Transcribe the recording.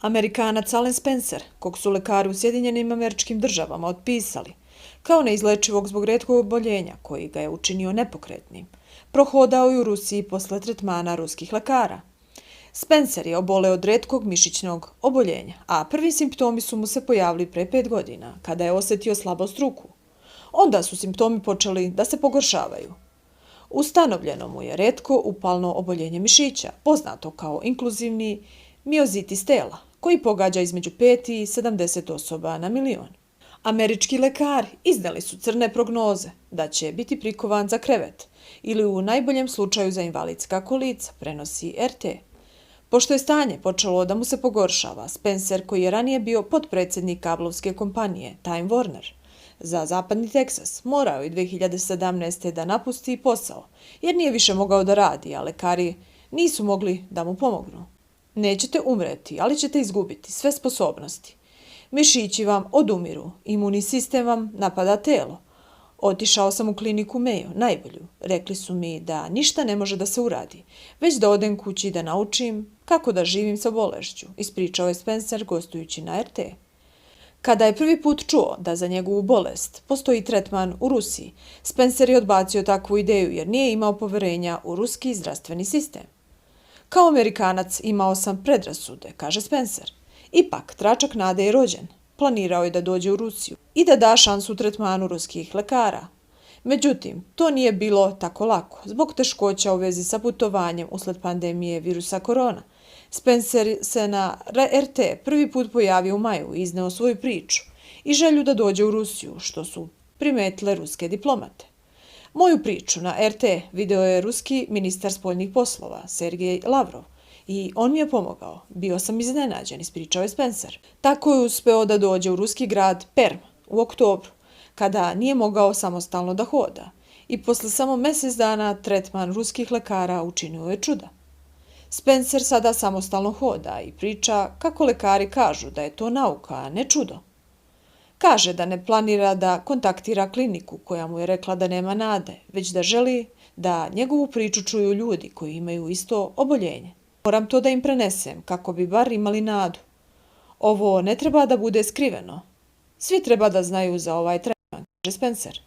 Amerikanac Alan Spencer, kog su lekari u Sjedinjenim Američkim Državama otpisali, kao neizlečivog zbog retkog oboljenja koji ga je učinio nepokretnim, prohodao je u Rusiji posle tretmana ruskih lekara. Spencer je oboleo od retkog mišićnog oboljenja, a prvi simptomi su mu se pojavili pre 5 godina, kada je osetio slabost ruku. Onda su simptomi počeli da se pogoršavaju. Ustanovljeno mu je retko upalno oboljenje mišića, poznato kao inkluzivni miozitis tela, koji pogađa između 5 i 70 osoba na milion. Američki lekari izneli su crne prognoze da će biti prikovan za krevet ili u najboljem slučaju za invalidska kolica, prenosi RT. Pošto je stanje počelo da mu se pogoršava, Spencer, koji je ranije bio potpredsjednik kablovske kompanije Time Warner za zapadni Teksas, morao je 2017. da napusti posao, jer nije više mogao da radi, a lekari nisu mogli da mu pomognu. Nećete umreti, ali ćete izgubiti sve sposobnosti. Mišići vam odumiru, imunni sistem vam napada telo. Otišao sam u kliniku Mayo, najbolju. Rekli su mi da ništa ne može da se uradi, već da odem kući da naučim kako da živim sa bolešću, ispričao je Spencer gostujući na RT. Kada je prvi put čuo da za njegovu bolest postoji tretman u Rusiji, Spencer je odbacio takvu ideju jer nije imao poverenja u ruski zdravstveni sistem. Kao Amerikanac imao sam predrasude, kaže Spencer. Ipak, tračak nade je rođen. Planirao je da dođe u Rusiju i da da šansu tretmanu ruskih lekara. Međutim, to nije bilo tako lako, zbog teškoća u vezi sa putovanjem usled pandemije virusa korona. Spencer se na RT prvi put pojavio u maju i izneo svoju priču i želju da dođe u Rusiju, što su primetile ruske diplomate. Moju priču na RT video je ruski ministar spoljnih poslova, Sergej Lavrov, i on mi je pomogao. Bio sam iznenađen, ispričao je Spencer. Tako je uspeo da dođe u ruski grad Perm u oktobru, kada nije mogao samostalno da hoda. I posle samo mjesec dana tretman ruskih lekara učinio je čuda. Spencer sada samostalno hoda i priča kako lekari kažu da je to nauka, a ne čudo. Kaže da ne planira da kontaktira kliniku koja mu je rekla da nema nade, već da želi da njegovu priču čuju ljudi koji imaju isto oboljenje. Moram to da im prenesem kako bi bar imali nadu. Ovo ne treba da bude skriveno. Svi treba da znaju za ovaj tretman, kaže Spencer.